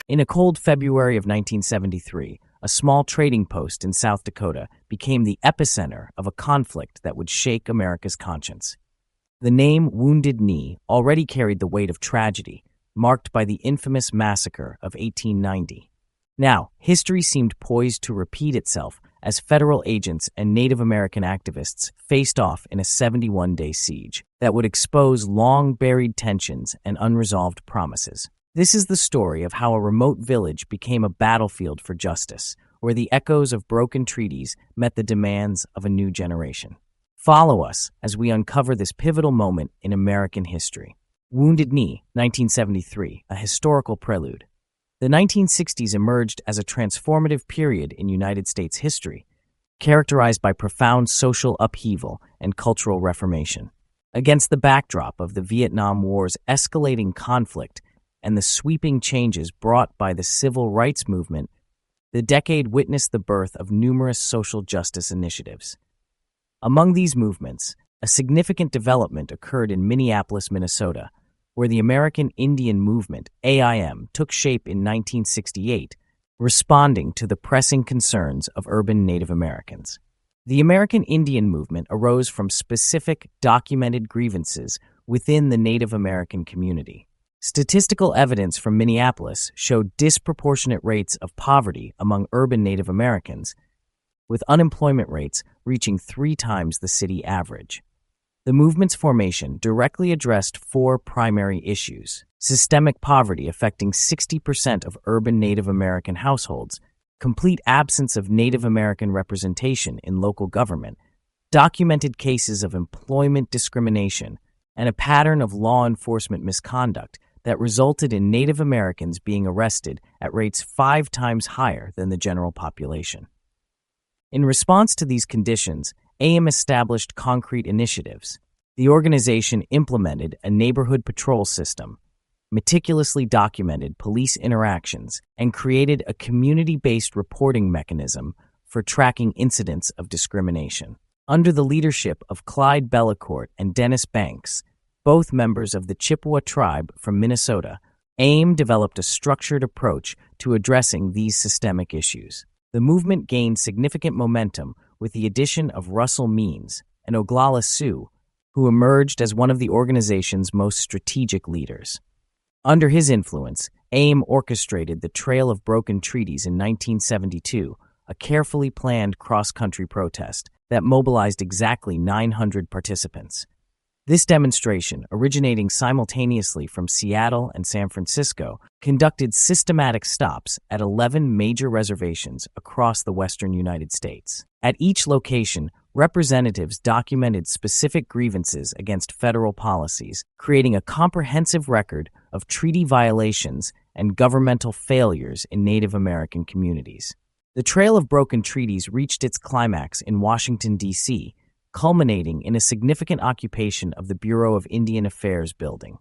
In a cold February of 1973, a small trading post in South Dakota became the epicenter of a conflict that would shake America's conscience. The name Wounded Knee already carried the weight of tragedy, marked by the infamous massacre of 1890. Now, history seemed poised to repeat itself as federal agents and Native American activists faced off in a 71-day siege that would expose long-buried tensions and unresolved promises. This is the story of how a remote village became a battlefield for justice, where the echoes of broken treaties met the demands of a new generation. Follow us as we uncover this pivotal moment in American history. Wounded Knee, 1973, a historical prelude. The 1960s emerged as a transformative period in United States history, characterized by profound social upheaval and cultural reformation. Against the backdrop of the Vietnam War's escalating conflict and the sweeping changes brought by the civil rights movement, the decade witnessed the birth of numerous social justice initiatives. Among these movements, a significant development occurred in Minneapolis, Minnesota, where the American Indian Movement, AIM, took shape in 1968, responding to the pressing concerns of urban Native Americans. The American Indian Movement arose from specific, documented grievances within the Native American community. Statistical evidence from Minneapolis showed disproportionate rates of poverty among urban Native Americans, with unemployment rates reaching 3 times the city average. The movement's formation directly addressed 4 primary issues: systemic poverty affecting 60% of urban Native American households, complete absence of Native American representation in local government, documented cases of employment discrimination, and a pattern of law enforcement misconduct that resulted in Native Americans being arrested at rates 5 times higher than the general population. In response to these conditions, AIM established concrete initiatives. The organization implemented a neighborhood patrol system, meticulously documented police interactions, and created a community-based reporting mechanism for tracking incidents of discrimination. Under the leadership of Clyde Bellecourt and Dennis Banks, both members of the Chippewa tribe from Minnesota, AIM developed a structured approach to addressing these systemic issues. The movement gained significant momentum with the addition of Russell Means and Oglala Sioux, who emerged as one of the organization's most strategic leaders. Under his influence, AIM orchestrated the Trail of Broken Treaties in 1972, a carefully planned cross-country protest that mobilized exactly 900 participants. This demonstration, originating simultaneously from Seattle and San Francisco, conducted systematic stops at 11 major reservations across the western United States. At each location, representatives documented specific grievances against federal policies, creating a comprehensive record of treaty violations and governmental failures in Native American communities. The Trail of Broken Treaties reached its climax in Washington, D.C., culminating in a significant occupation of the Bureau of Indian Affairs building.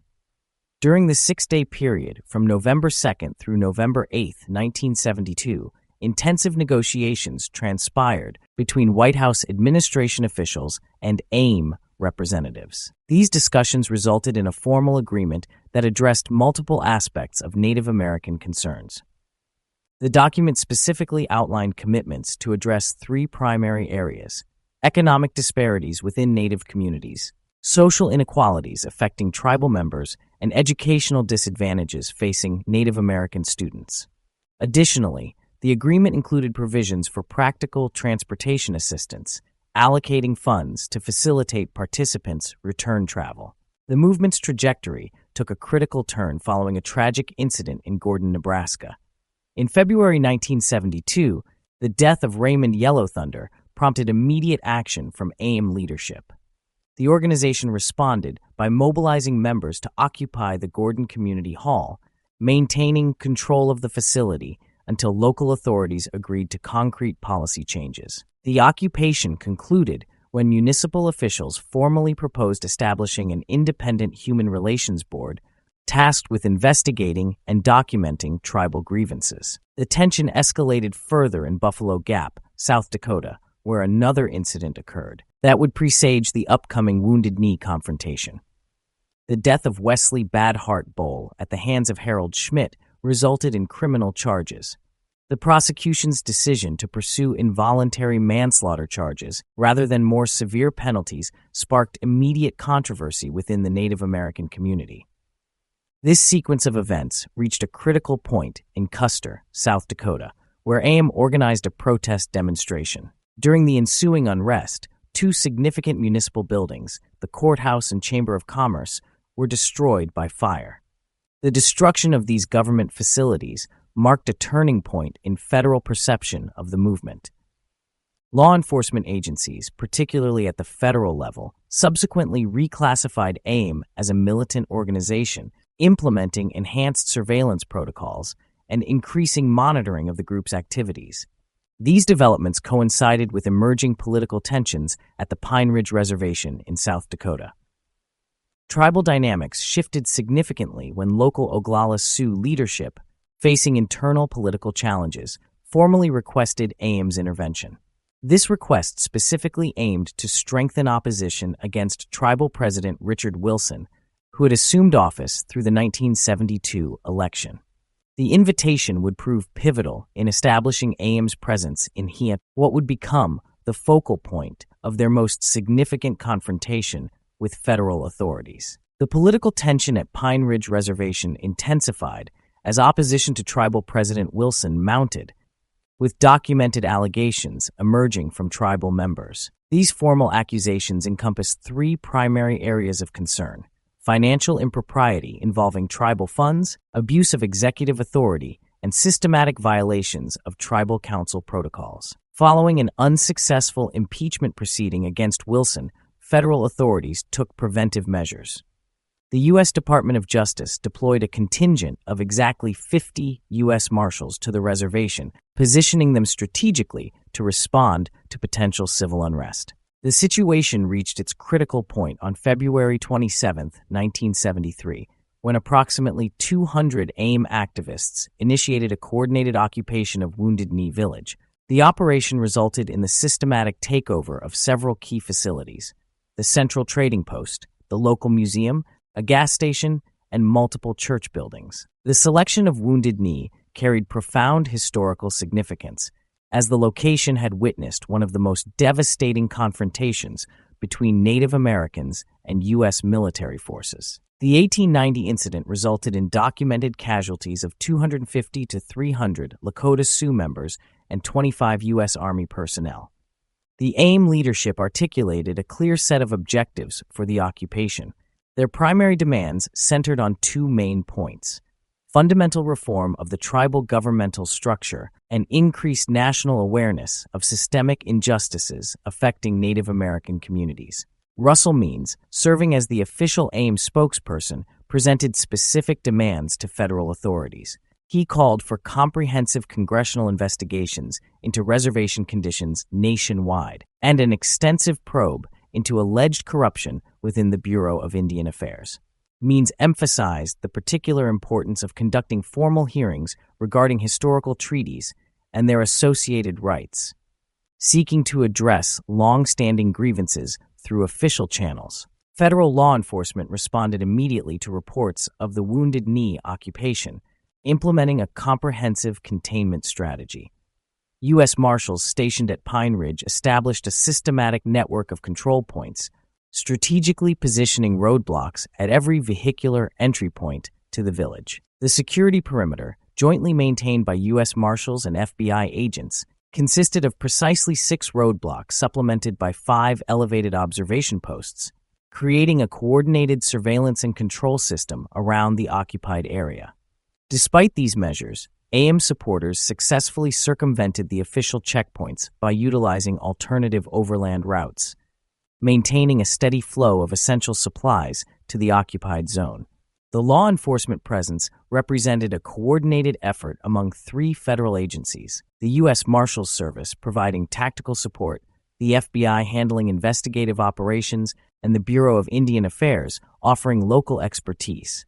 During the 6-day period from November 2nd through November 8th, 1972, intensive negotiations transpired between White House administration officials and AIM representatives. These discussions resulted in a formal agreement that addressed multiple aspects of Native American concerns. The document specifically outlined commitments to address 3 primary areas: economic disparities within Native communities, social inequalities affecting tribal members, and educational disadvantages facing Native American students. Additionally, the agreement included provisions for practical transportation assistance, allocating funds to facilitate participants' return travel. The movement's trajectory took a critical turn following a tragic incident in Gordon, Nebraska. In February 1972, the death of Raymond Yellow Thunder prompted immediate action from AIM leadership. The organization responded by mobilizing members to occupy the Gordon Community Hall, maintaining control of the facility until local authorities agreed to concrete policy changes. The occupation concluded when municipal officials formally proposed establishing an independent human relations board tasked with investigating and documenting tribal grievances. The tension escalated further in Buffalo Gap, South Dakota, where another incident occurred that would presage the upcoming Wounded Knee confrontation. The death of Wesley Bad Heart Bowl at the hands of Harold Schmidt resulted in criminal charges. The prosecution's decision to pursue involuntary manslaughter charges rather than more severe penalties sparked immediate controversy within the Native American community. This sequence of events reached a critical point in Custer, South Dakota, where AIM organized a protest demonstration. During the ensuing unrest, two significant municipal buildings, the courthouse and Chamber of Commerce, were destroyed by fire. The destruction of these government facilities marked a turning point in federal perception of the movement. Law enforcement agencies, particularly at the federal level, subsequently reclassified AIM as a militant organization, implementing enhanced surveillance protocols and increasing monitoring of the group's activities. These developments coincided with emerging political tensions at the Pine Ridge Reservation in South Dakota. Tribal dynamics shifted significantly when local Oglala Sioux leadership, facing internal political challenges, formally requested AIM's intervention. This request specifically aimed to strengthen opposition against tribal president Richard Wilson, who had assumed office through the 1972 election. The invitation would prove pivotal in establishing AIM's presence in what would become the focal point of their most significant confrontation with federal authorities. The political tension at Pine Ridge Reservation intensified as opposition to tribal President Wilson mounted, with documented allegations emerging from tribal members. These formal accusations encompass three primary areas of concern: financial impropriety involving tribal funds, abuse of executive authority, and systematic violations of tribal council protocols. Following an unsuccessful impeachment proceeding against Wilson, federal authorities took preventive measures. The U.S. Department of Justice deployed a contingent of exactly 50 U.S. Marshals to the reservation, positioning them strategically to respond to potential civil unrest. The situation reached its critical point on February 27, 1973, when approximately 200 AIM activists initiated a coordinated occupation of Wounded Knee Village. The operation resulted in the systematic takeover of several key facilities: the Central Trading Post, the local museum, a gas station, and multiple church buildings. The selection of Wounded Knee carried profound historical significance, as the location had witnessed one of the most devastating confrontations between Native Americans and U.S. military forces. The 1890 incident resulted in documented casualties of 250 to 300 Lakota Sioux members and 25 U.S. Army personnel. The AIM leadership articulated a clear set of objectives for the occupation. Their primary demands centered on two main points: fundamental reform of the tribal governmental structure and increased national awareness of systemic injustices affecting Native American communities. Russell Means, serving as the official AIM spokesperson, presented specific demands to federal authorities. He called for comprehensive congressional investigations into reservation conditions nationwide and an extensive probe into alleged corruption within the Bureau of Indian Affairs. Means emphasized the particular importance of conducting formal hearings regarding historical treaties and their associated rights, seeking to address long-standing grievances through official channels. Federal law enforcement responded immediately to reports of the Wounded Knee occupation, implementing a comprehensive containment strategy. U.S. Marshals stationed at Pine Ridge established a systematic network of control points, strategically positioning roadblocks at every vehicular entry point to the village. The security perimeter, jointly maintained by U.S. Marshals and FBI agents, consisted of precisely 6 roadblocks supplemented by 5 elevated observation posts, creating a coordinated surveillance and control system around the occupied area. Despite these measures, AIM supporters successfully circumvented the official checkpoints by utilizing alternative overland routes, maintaining a steady flow of essential supplies to the occupied zone. The law enforcement presence represented a coordinated effort among 3 federal agencies: the U.S. Marshals Service providing tactical support, the FBI handling investigative operations, and the Bureau of Indian Affairs offering local expertise.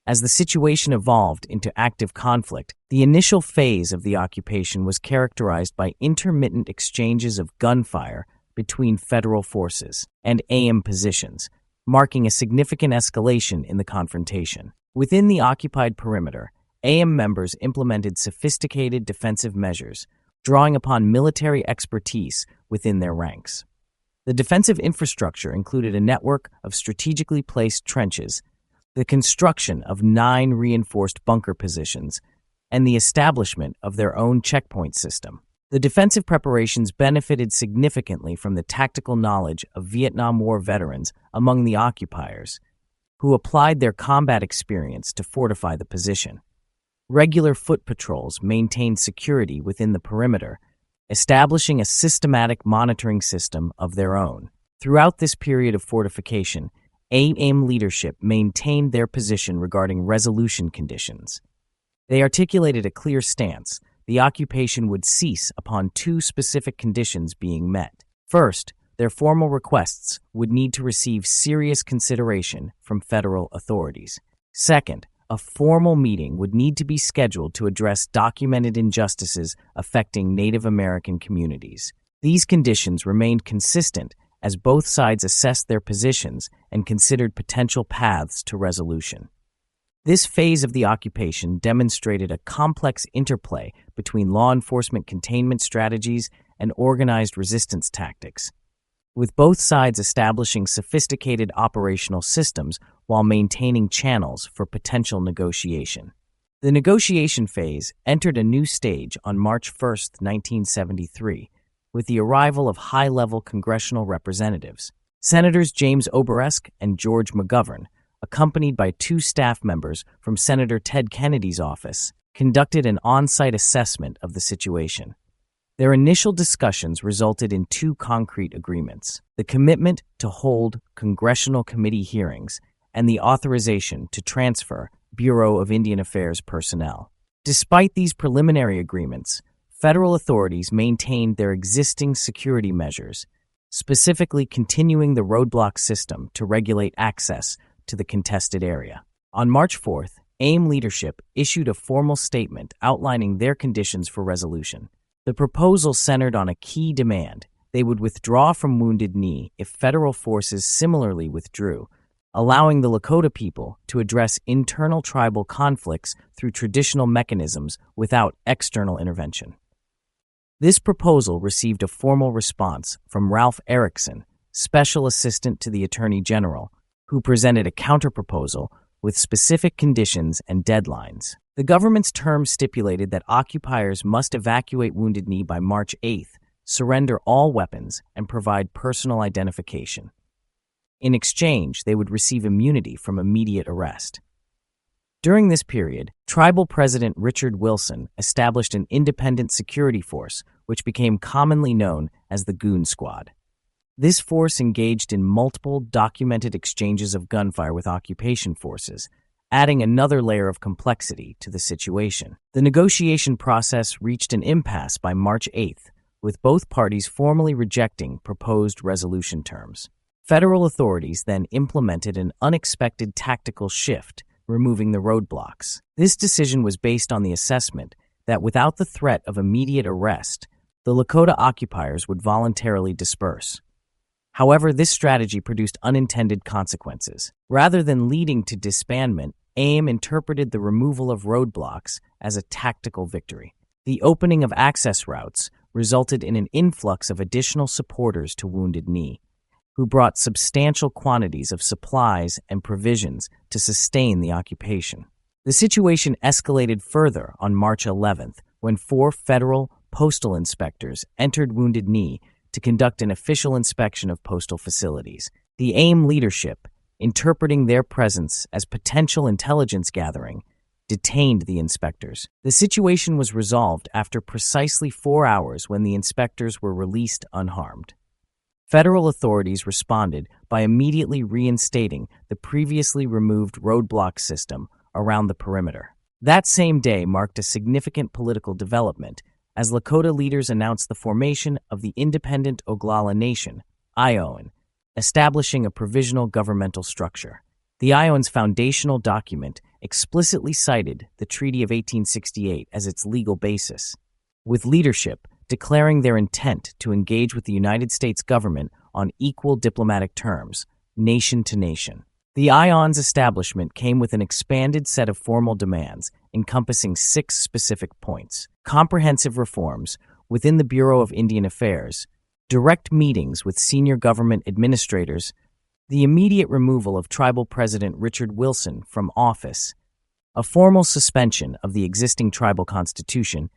As the situation evolved into active conflict, the initial phase of the occupation was characterized by intermittent exchanges of gunfire between federal forces and AIM positions, marking a significant escalation in the confrontation. Within the occupied perimeter, AM members implemented sophisticated defensive measures, drawing upon military expertise within their ranks. The defensive infrastructure included a network of strategically placed trenches, the construction of 9 reinforced bunker positions, and the establishment of their own checkpoint system. The defensive preparations benefited significantly from the tactical knowledge of Vietnam War veterans among the occupiers, who applied their combat experience to fortify the position. Regular foot patrols maintained security within the perimeter, establishing a systematic monitoring system of their own. Throughout this period of fortification, AM leadership maintained their position regarding resolution conditions. They articulated a clear stance. The occupation would cease upon 2 specific conditions being met. First, their formal requests would need to receive serious consideration from federal authorities. Second, a formal meeting would need to be scheduled to address documented injustices affecting Native American communities. These conditions remained consistent as both sides assessed their positions and considered potential paths to resolution. This phase of the occupation demonstrated a complex interplay between law enforcement containment strategies and organized resistance tactics, with both sides establishing sophisticated operational systems while maintaining channels for potential negotiation. The negotiation phase entered a new stage on March 1, 1973, with the arrival of high-level congressional representatives. Senators James Oberesk and George McGovern, accompanied by 2 staff members from Senator Ted Kennedy's office, conducted an on-site assessment of the situation. Their initial discussions resulted in 2 concrete agreements: the commitment to hold congressional committee hearings and the authorization to transfer Bureau of Indian Affairs personnel. Despite these preliminary agreements, federal authorities maintained their existing security measures, specifically continuing the roadblock system to regulate access to the contested area. On March 4th, AIM leadership issued a formal statement outlining their conditions for resolution. The proposal centered on a key demand: they would withdraw from Wounded Knee if federal forces similarly withdrew, allowing the Lakota people to address internal tribal conflicts through traditional mechanisms without external intervention. This proposal received a formal response from Ralph Erickson, Special Assistant to the Attorney General, who presented a counterproposal with specific conditions and deadlines. The government's terms stipulated that occupiers must evacuate Wounded Knee by March 8th, surrender all weapons, and provide personal identification. In exchange, they would receive immunity from immediate arrest. During this period, tribal President Richard Wilson established an independent security force, which became commonly known as the Goon Squad. This force engaged in multiple documented exchanges of gunfire with occupation forces, adding another layer of complexity to the situation. The negotiation process reached an impasse by March 8th, with both parties formally rejecting proposed resolution terms. Federal authorities then implemented an unexpected tactical shift, removing the roadblocks. This decision was based on the assessment that without the threat of immediate arrest, the Lakota occupiers would voluntarily disperse. However, this strategy produced unintended consequences. Rather than leading to disbandment, AIM interpreted the removal of roadblocks as a tactical victory. The opening of access routes resulted in an influx of additional supporters to Wounded Knee, who brought substantial quantities of supplies and provisions to sustain the occupation. The situation escalated further on March 11th, when 4 federal postal inspectors entered Wounded Knee to conduct an official inspection of postal facilities. The AIM leadership, interpreting their presence as potential intelligence gathering, detained the inspectors. The situation was resolved after precisely 4 hours when the inspectors were released unharmed. Federal authorities responded by immediately reinstating the previously removed roadblock system around the perimeter. That same day marked a significant political development as Lakota leaders announced the formation of the Independent Oglala Nation, Iowan, establishing a provisional governmental structure. The Iowan's foundational document explicitly cited the Treaty of 1868 as its legal basis, with leadership declaring their intent to engage with the United States government on equal diplomatic terms, nation to nation. The ION's establishment came with an expanded set of formal demands encompassing 6 specific points: comprehensive reforms within the Bureau of Indian Affairs, direct meetings with senior government administrators, the immediate removal of tribal President Richard Wilson from office, a formal suspension of the existing tribal constitution,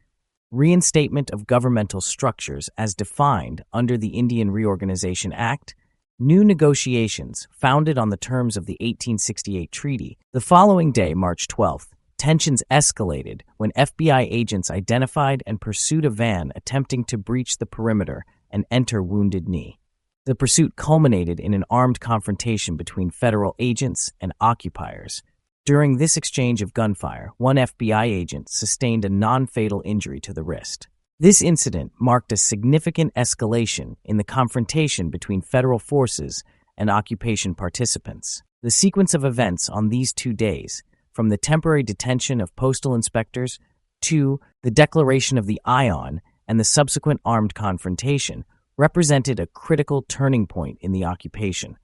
reinstatement of governmental structures as defined under the Indian Reorganization Act, new negotiations founded on the terms of the 1868 treaty. The following day, March 12th, tensions escalated when FBI agents identified and pursued a van attempting to breach the perimeter and enter Wounded Knee. The pursuit culminated in an armed confrontation between federal agents and occupiers. During this exchange of gunfire, one FBI agent sustained a non-fatal injury to the wrist. This incident marked a significant escalation in the confrontation between federal forces and occupation participants. The sequence of events on these 2 days, from the temporary detention of postal inspectors to the declaration of the ION and the subsequent armed confrontation, represented a critical turning point in the occupation,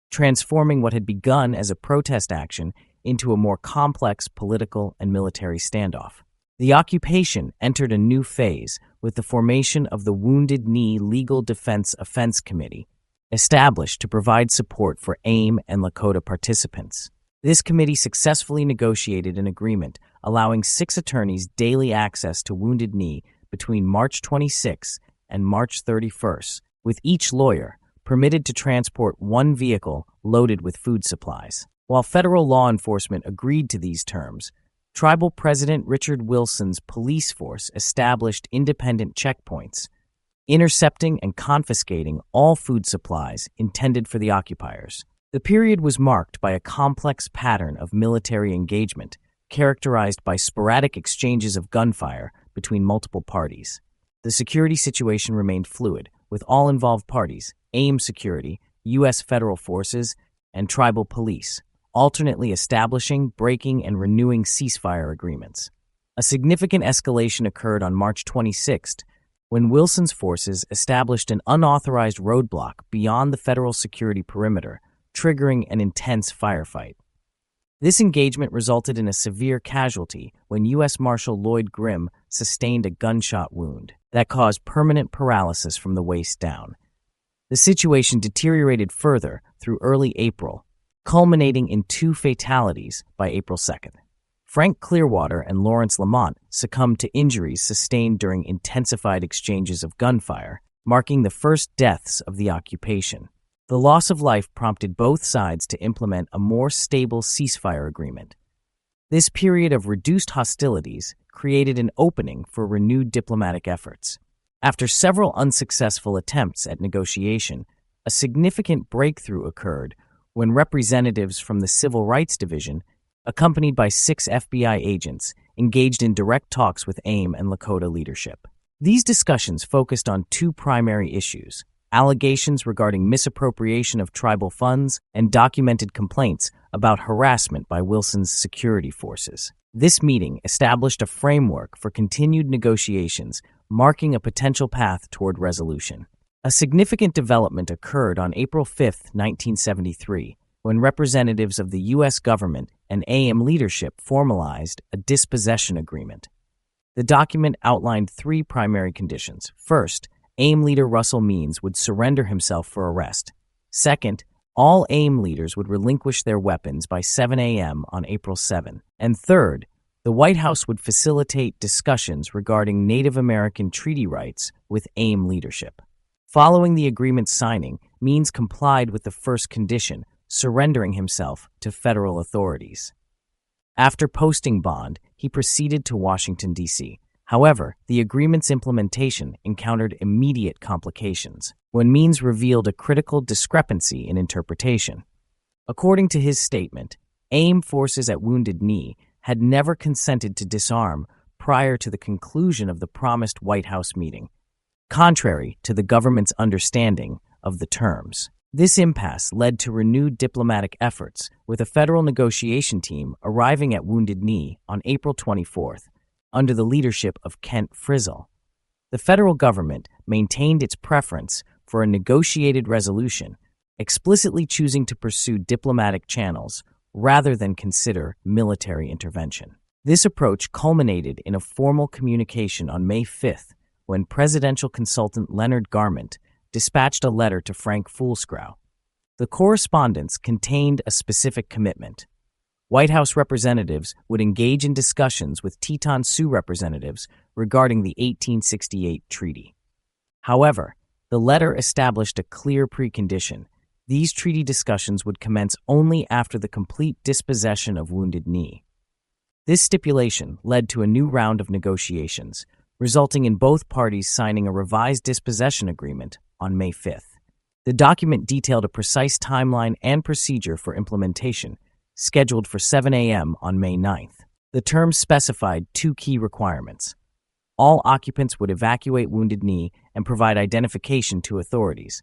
transforming what had begun as a protest action into a more complex political and military standoff. The occupation entered a new phase with the formation of the Wounded Knee Legal Defense Offense Committee, established to provide support for AIM and Lakota participants. This committee successfully negotiated an agreement allowing 6 attorneys daily access to Wounded Knee between March 26 and March 31st, with each lawyer permitted to transport 1 vehicle loaded with food supplies. While federal law enforcement agreed to these terms, Tribal President Richard Wilson's police force established independent checkpoints, intercepting and confiscating all food supplies intended for the occupiers. The period was marked by a complex pattern of military engagement, characterized by sporadic exchanges of gunfire between multiple parties. The security situation remained fluid, with all involved parties, AIM Security, U.S. federal forces, and tribal police, alternately establishing, breaking, and renewing ceasefire agreements. A significant escalation occurred on March 26th when Wilson's forces established an unauthorized roadblock beyond the federal security perimeter, triggering an intense firefight. This engagement resulted in a severe casualty when U.S. Marshal Lloyd Grimm sustained a gunshot wound that caused permanent paralysis from the waist down. The situation deteriorated further through early April, culminating in 2 fatalities by April 2nd. Frank Clearwater and Lawrence Lamont succumbed to injuries sustained during intensified exchanges of gunfire, marking the first deaths of the occupation. The loss of life prompted both sides to implement a more stable ceasefire agreement. This period of reduced hostilities created an opening for renewed diplomatic efforts. After several unsuccessful attempts at negotiation, a significant breakthrough occurred when representatives from the Civil Rights Division, accompanied by 6 FBI agents, engaged in direct talks with AIM and Lakota leadership. These discussions focused on 2 primary issues: allegations regarding misappropriation of tribal funds and documented complaints about harassment by Wilson's security forces. This meeting established a framework for continued negotiations, marking a potential path toward resolution. A significant development occurred on April 5, 1973, when representatives of the U.S. government and AIM leadership formalized a dispossession agreement. The document outlined 3 primary conditions. First, AIM leader Russell Means would surrender himself for arrest. Second, all AIM leaders would relinquish their weapons by 7 a.m. on April 7. And third, the White House would facilitate discussions regarding Native American treaty rights with AIM leadership. Following the agreement's signing, Means complied with the first condition, surrendering himself to federal authorities. After posting bond, he proceeded to Washington, D.C. However, the agreement's implementation encountered immediate complications when Means revealed a critical discrepancy in interpretation. According to his statement, AIM forces at Wounded Knee had never consented to disarm prior to the conclusion of the promised White House meeting, contrary to the government's understanding of the terms. This impasse led to renewed diplomatic efforts, with a federal negotiation team arriving at Wounded Knee on April 24th, under the leadership of Kent Frizzle. The federal government maintained its preference for a negotiated resolution, explicitly choosing to pursue diplomatic channels rather than consider military intervention. This approach culminated in a formal communication on May 5th when presidential consultant Leonard Garment dispatched a letter to Frank Fulscrow. The correspondence contained a specific commitment. White House representatives would engage in discussions with Teton Sioux representatives regarding the 1868 treaty. However, the letter established a clear precondition. These treaty discussions would commence only after the complete dispossession of Wounded Knee. This stipulation led to a new round of negotiations, resulting in both parties signing a revised dispossession agreement on May 5th. The document detailed a precise timeline and procedure for implementation, scheduled for 7 a.m. on May 9th. The terms specified two key requirements. All occupants would evacuate Wounded Knee and provide identification to authorities,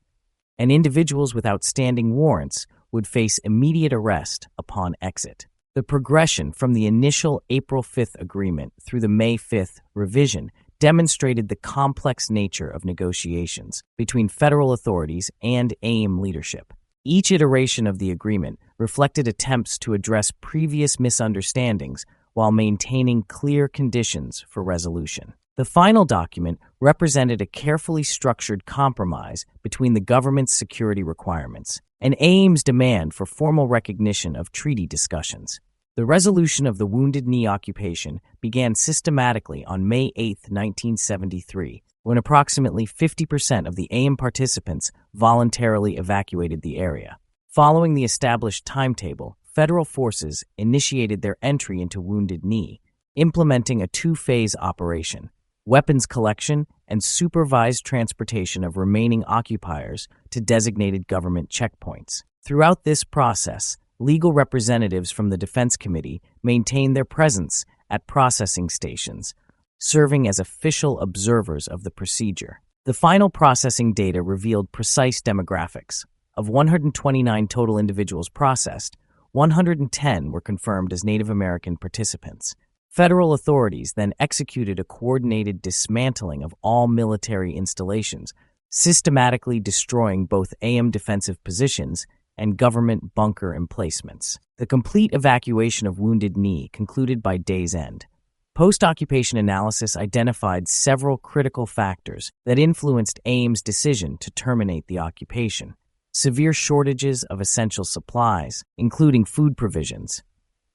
and individuals with outstanding warrants would face immediate arrest upon exit. The progression from the initial April 5th agreement through the May 5th revision demonstrated the complex nature of negotiations between federal authorities and AIM leadership. Each iteration of the agreement reflected attempts to address previous misunderstandings while maintaining clear conditions for resolution. The final document represented a carefully structured compromise between the government's security requirements and AIM's demand for formal recognition of treaty discussions. The resolution of the Wounded Knee occupation began systematically on May 8, 1973, when approximately 50% of the AIM participants voluntarily evacuated the area. Following the established timetable, federal forces initiated their entry into Wounded Knee, implementing a two-phase operation: weapons collection and supervised transportation of remaining occupiers to designated government checkpoints. Throughout this process, legal representatives from the Defense Committee maintained their presence at processing stations, serving as official observers of the procedure. The final processing data revealed precise demographics. Of 129 total individuals processed, 110 were confirmed as Native American participants. Federal authorities then executed a coordinated dismantling of all military installations, systematically destroying both AIM defensive positions and government bunker emplacements. The complete evacuation of Wounded Knee concluded by day's end. Post-occupation analysis identified several critical factors that influenced AIM's decision to terminate the occupation. Severe shortages of essential supplies, including food provisions,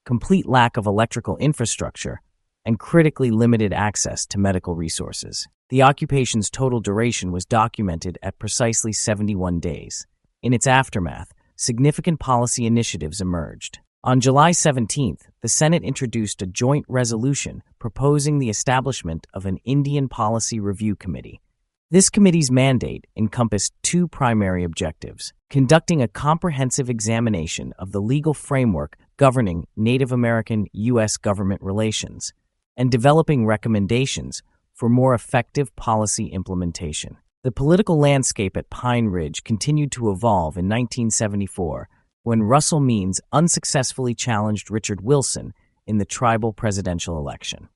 complete lack of electrical infrastructure, and critically limited access to medical resources. The occupation's total duration was documented at precisely 71 days. In its aftermath, significant policy initiatives emerged. On July 17th, the Senate introduced a joint resolution proposing the establishment of an Indian Policy Review Committee. This committee's mandate encompassed two primary objectives: conducting a comprehensive examination of the legal framework governing Native American-U.S. government relations, and developing recommendations for more effective policy implementation. The political landscape at Pine Ridge continued to evolve in 1974 when Russell Means unsuccessfully challenged Richard Wilson in the tribal presidential election.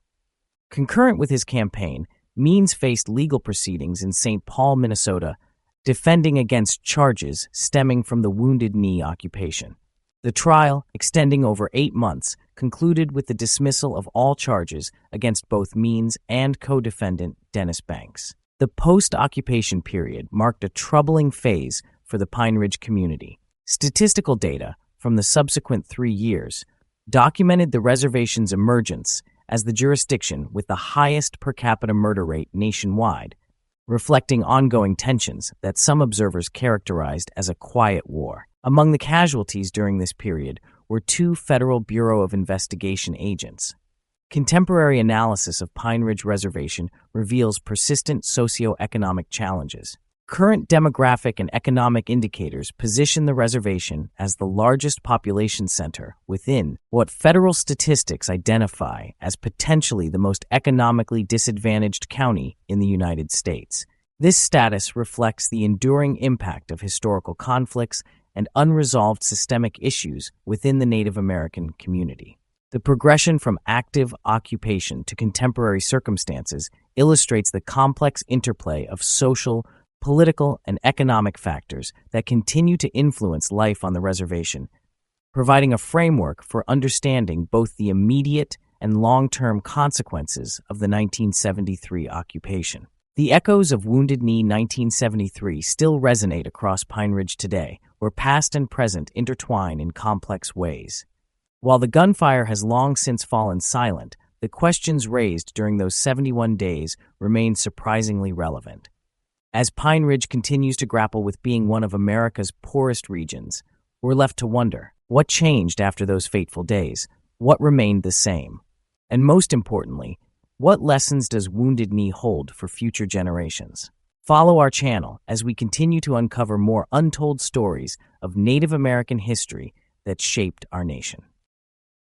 Concurrent with his campaign, Means faced legal proceedings in St. Paul, Minnesota, defending against charges stemming from the Wounded Knee occupation. The trial, extending over 8 months, concluded with the dismissal of all charges against both Means and co-defendant Dennis Banks. The post-occupation period marked a troubling phase for the Pine Ridge community. Statistical data from the subsequent 3 years documented the reservation's emergence as the jurisdiction with the highest per capita murder rate nationwide, reflecting ongoing tensions that some observers characterized as a quiet war. Among the casualties during this period were 2 Federal Bureau of Investigation agents. Contemporary analysis of Pine Ridge Reservation reveals persistent socioeconomic challenges. Current demographic and economic indicators position the reservation as the largest population center within what federal statistics identify as potentially the most economically disadvantaged county in the United States. This status reflects the enduring impact of historical conflicts and unresolved systemic issues within the Native American community. The progression from active occupation to contemporary circumstances illustrates the complex interplay of social, political, and economic factors that continue to influence life on the reservation, providing a framework for understanding both the immediate and long-term consequences of the 1973 occupation. The echoes of Wounded Knee 1973 still resonate across Pine Ridge today, where past and present intertwine in complex ways. While the gunfire has long since fallen silent, the questions raised during those 71 days remain surprisingly relevant. As Pine Ridge continues to grapple with being one of America's poorest regions, we're left to wonder, what changed after those fateful days? What remained the same? And most importantly, what lessons does Wounded Knee hold for future generations? Follow our channel as we continue to uncover more untold stories of Native American history that shaped our nation.